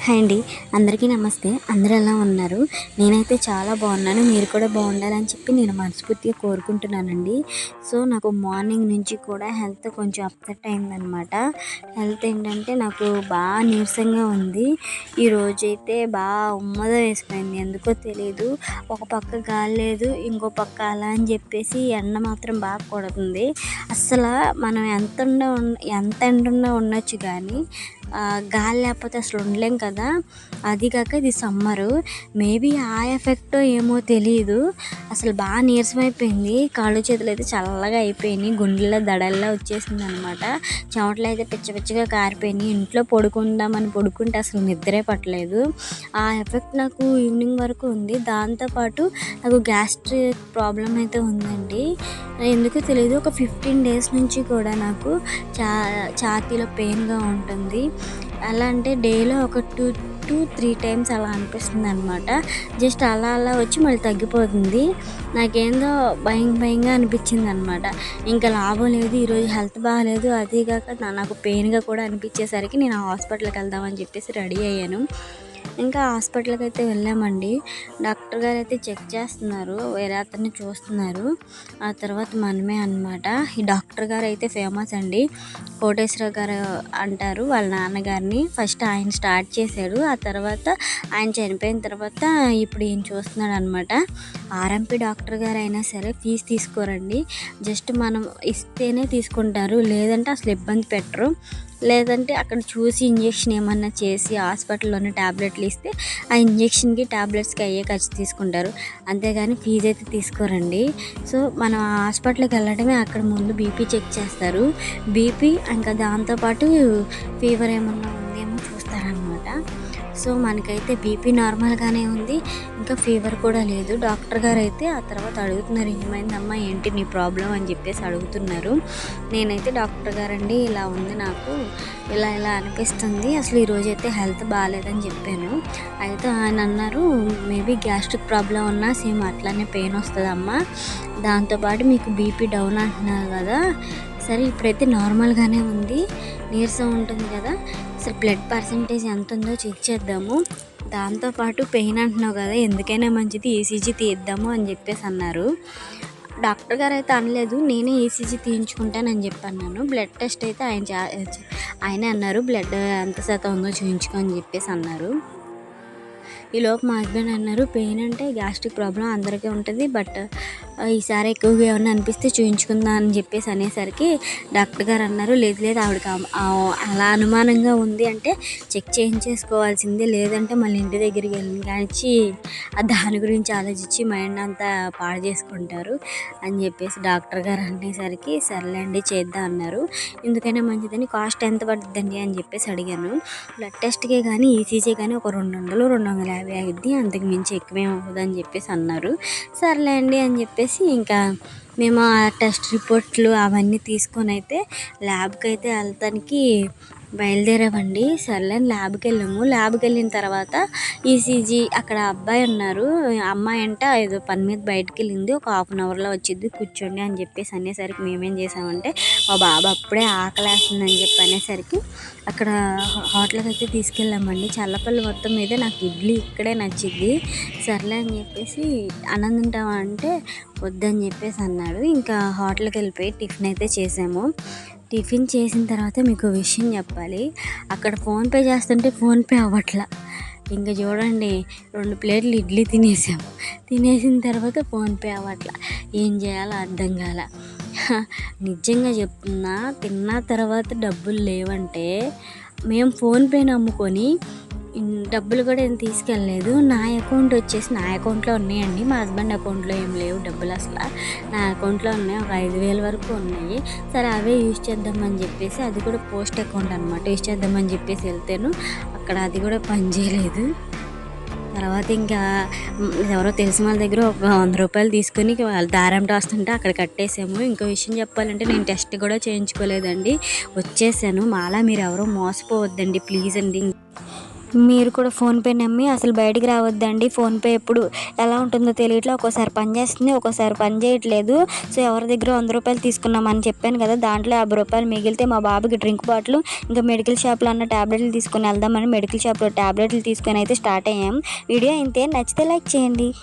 Hi అండి. అందరికీ నమస్తే. అందరూ ఎలా ఉన్నారు? నేనైతే చాలా బాగున్నాను. మీరు కూడా బాగుండాలని చెప్పి నేను మనస్ఫూర్తిగా కోరుకుంటున్నానండి. సో, నాకు మార్నింగ్ నుంచి కూడా హెల్త్ కొంచెం అప్సెట్ అయిందనమాట. హెల్త్ ఏంటంటే నాకు బాగా నీరసంగా ఉంది. ఈరోజైతే ఉమ్మగా వేసిపోయింది. ఎందుకో తెలీదు. ఒక పక్క గాలి లేదు, ఇంకో పక్క అలా అని చెప్పేసి ఎండ మాత్రం బాగా కొడుతుంది. అస్సలు మనం ఎంత ఎండున్నా ఉండొచ్చు కానీ గాలి లేకపోతే అసలు ఉండలేం కదా. అది కాక ఇది సమ్మరు. మేబీ ఆ ఎఫెక్టో ఏమో తెలీదు. అసలు బాగా నీరసమైపోయింది. కాళ్ళు చేతులు అయితే చల్లగా అయిపోయినాయి. గుండెల్లో దడల్లా వచ్చేసింది అనమాట. చెమటలు అయితే పిచ్చ పిచ్చగా కారిపోయినాయి. ఇంట్లో పడుకుందామని పడుకుంటే అసలు నిద్రే పట్టలేదు. ఆ ఎఫెక్ట్ నాకు ఈవినింగ్ వరకు ఉంది. దాంతోపాటు నాకు గ్యాస్ట్రిక్ ప్రాబ్లం అయితే ఉందండి. ఎందుకో తెలియదు. ఒక 15 డేస్ నుంచి కూడా నాకు ఛాతీలో పెయిన్గా ఉంటుంది. ఎలా అంటే డేలో ఒక 2-3 టైమ్స్ అలా అనిపిస్తుంది అనమాట. జస్ట్ అలా అలా వచ్చి మళ్ళీ తగ్గిపోతుంది. నాకేందో భయంగా అనిపించింది అనమాట. ఇంకా లాభం లేదు, ఈరోజు హెల్త్ బాగాలేదు, అదీ కాక నాకు పెయిన్గా కూడా అనిపించేసరికి నేను హాస్పిటల్కి వెళ్దామని చెప్పేసి రెడీ అయ్యాను. ఇంకా హాస్పిటల్కి అయితే వెళ్ళామండి. డాక్టర్ గారు అయితే చెక్ చేస్తున్నారు, వేరే అతన్ని చూస్తున్నారు. ఆ తర్వాత మనమే అనమాట. ఈ డాక్టర్ గారు అయితే ఫేమస్ అండి. కోటేశ్వర గారు అంటారు వాళ్ళ నాన్నగారిని. ఫస్ట్ ఆయన స్టార్ట్ చేశాడు. ఆ తర్వాత ఆయన చనిపోయిన తర్వాత ఇప్పుడు ఈయన చూస్తున్నాడు అనమాట. ఆర్ఎంపీ డాక్టర్ గారు అయినా సరే ఫీజు తీసుకోరండి. జస్ట్ మనం ఇస్తేనే తీసుకుంటారు, లేదంటే అసలు ఇబ్బంది పెట్టరు. లేదంటే అక్కడ చూసి ఇంజెక్షన్ ఏమన్నా చేసి హాస్పిటల్లోనే ట్యాబ్లెట్లు ఇస్తే ఆ ఇంజెక్షన్కి ట్యాబ్లెట్స్కి అయ్యే ఖర్చు తీసుకుంటారు. అంతేగాని ఫీజు అయితే తీసుకోరండి. సో మనం హాస్పిటల్కి వెళ్ళడమే. అక్కడ ముందు బీపీ చెక్ చేస్తారు. బీపీ ఇంకా దాంతోపాటు ఫీవర్ ఏమన్నా ఉందేమో చూస్తారనమాట. సో మనకైతే బీపీ నార్మల్గానే ఉంది, ఇంకా ఫీవర్ కూడా లేదు. డాక్టర్ గారు అయితే ఆ తర్వాత అడుగుతున్నారు, ఏమైందమ్మా, ఏంటి నీ ప్రాబ్లం అని చెప్పేసి అడుగుతున్నారు. నేనైతే డాక్టర్ గారండి ఇలా ఉంది, నాకు ఇలా అనిపిస్తుంది, అసలు ఈరోజు అయితే హెల్త్ బాగాలేదని చెప్పాను. అయితే ఆయన అన్నారు, మేబీ గ్యాస్ట్రిక్ ప్రాబ్లం ఉన్నా సేమ్ అట్లానే పెయిన్ వస్తుందమ్మా. దాంతోపాటు మీకు బీపీ డౌన్ అంటున్నారు కదా, సరే ఇప్పుడైతే నార్మల్గానే ఉంది, నీరసం ఉంటుంది కదా, అసలు బ్లడ్ పర్సంటేజ్ ఎంత ఉందో చెక్ చేద్దాము. దాంతోపాటు పెయిన్ అంటున్నావు కదా, ఎందుకైనా మంచిది ఈసీజీ తీద్దాము అని చెప్పేసి అన్నారు. డాక్టర్ గారు అయితే అనలేదు, నేనే ఈసీజీ తీయించుకుంటానని చెప్పి అన్నాను. బ్లడ్ టెస్ట్ అయితే ఆయనే అన్నారు, బ్లడ్ ఎంత శాతం ఉందో చూయించుకో అని చెప్పేసి అన్నారు. ఈలోపు మా హస్బెండ్ అన్నారు, పెయిన్ అంటే గ్యాస్ట్రిక్ ప్రాబ్లం అందరికీ ఉంటుంది, బట్ ఈసారి ఎక్కువగా ఏమన్నా అనిపిస్తే చూయించుకుందాం అని చెప్పేసి అనేసరికి డాక్టర్ గారు అన్నారు, లేదు ఆవిడకి అలా అనుమానంగా ఉంది అంటే చెక్ చేయించేసుకోవాల్సిందే, లేదంటే మళ్ళీ ఇంటి దగ్గరికి వెళ్ళి కానిచ్చి దాని గురించి ఆలోచించి మైండ్ అంతా పాడు చేసుకుంటారు అని చెప్పేసి డాక్టర్ గారు అనేసరికి సర్లేండి చేద్దాం అన్నారు. ఎందుకైనా మంచిదని కాస్ట్ ఎంత పడుతుందండి అని చెప్పేసి అడిగాను. బ్లడ్ టెస్ట్కే కానీ ఈసీజీ కానీ ఒక 200-250 అయింది, అంతకు మించి ఎక్కువేం అవ్వదని చెప్పేసి అన్నారు. సర్లేండి అని చెప్పేసి ఇంకా మేము ఆ టెస్ట్ రిపోర్ట్లు అవన్నీ తీసుకొని అయితే ల్యాబ్కి అయితే వెళ్తానికి బయలుదేరామండి. సర్లే ల్యాబ్కి వెళ్ళాము. ల్యాబ్కి వెళ్ళిన తర్వాత ఈసీజీ అక్కడ అబ్బాయి ఉన్నారు, అమ్మాయి అంట ఏదో పని మీద బయటకు వెళ్ళింది, ఒక 1/2 అవర్లో వచ్చింది, కూర్చోండి అని చెప్పేసి అనేసరికి మేమేం చేసామంటే, మా బాబు అప్పుడే ఆకలేస్తుందని చెప్పి అనేసరికి అక్కడ హోటల్కి అయితే తీసుకెళ్ళామండి. చల్లపల్లి మొత్తం మీద నాకు ఇడ్లీ ఇక్కడే నచ్చింది. సర్లే అని చెప్పేసి అన్నం తింటావా అంటే వద్దని చెప్పేసి అన్నాడు. ఇంకా హోటల్కి వెళ్ళిపోయి టిఫిన్ అయితే చేసాము. టిఫిన్ చేసిన తర్వాత మీకు విషయం చెప్పాలి, అక్కడ ఫోన్పే చేస్తుంటే ఫోన్పే అవ్వట్లా. ఇంకా చూడండి, 2 ప్లేట్లు ఇడ్లీ తినేసాము. తినేసిన తర్వాత ఫోన్పే అవ్వట్లా. ఏం చేయాలో అర్థం కాల. నిజంగా చెప్తున్నా, తిన్న తర్వాత డబ్బులు లేవంటే మేము ఫోన్పే నమ్ముకొని డబ్బులు కూడా ఏం తీసుకెళ్ళలేదు. నా అకౌంట్లో ఉన్నాయండి, మా హస్బెండ్ అకౌంట్లో ఏం లేవు డబ్బులు. అసలు నా అకౌంట్లో ఉన్నాయి, ఒక 5,000 వరకు ఉన్నాయి. సరే అవే యూజ్ చేద్దామని చెప్పేసి, అది కూడా పోస్ట్ అకౌంట్ అనమాట, యూజ్ చేద్దామని చెప్పేసి వెళ్తాను, అక్కడ అది కూడా పనిచేయలేదు. తర్వాత ఇంకా ఎవరో తెలిసిన వాళ్ళ దగ్గర ఒక 100 రూపాయలు తీసుకొని వాళ్ళు దారం రాస్తుంటే అక్కడ కట్టేసాము. ఇంకో విషయం చెప్పాలంటే నేను టెస్ట్ కూడా చేయించుకోలేదండి, వచ్చేసాను. మాలా మీరు ఎవరో మోసపోవద్దండి ప్లీజ్ అండి. మీరు కూడా ఫోన్పే నమ్మి అసలు బయటికి రావద్దండి. ఫోన్పే ఎప్పుడు ఎలా ఉంటుందో తెలియట్లే. ఒక్కోసారి పనిచేస్తుంది, ఒక్కోసారి పని చేయట్లేదు. సో ఎవరి దగ్గర ₹100 తీసుకున్నామని చెప్పాను కదా, దాంట్లో ₹50 మిగిలితే మా బాబుకి డ్రింక్ బాటిల్, ఇంకా మెడికల్ షాప్లో అన్న ట్యాబ్లెట్లు తీసుకుని వెళ్దామని మెడికల్ షాప్లో ట్యాబ్లెట్లు తీసుకొని అయితే స్టార్ట్ అయ్యాం. వీడియో ఇంతే, నచ్చితే లైక్ చేయండి.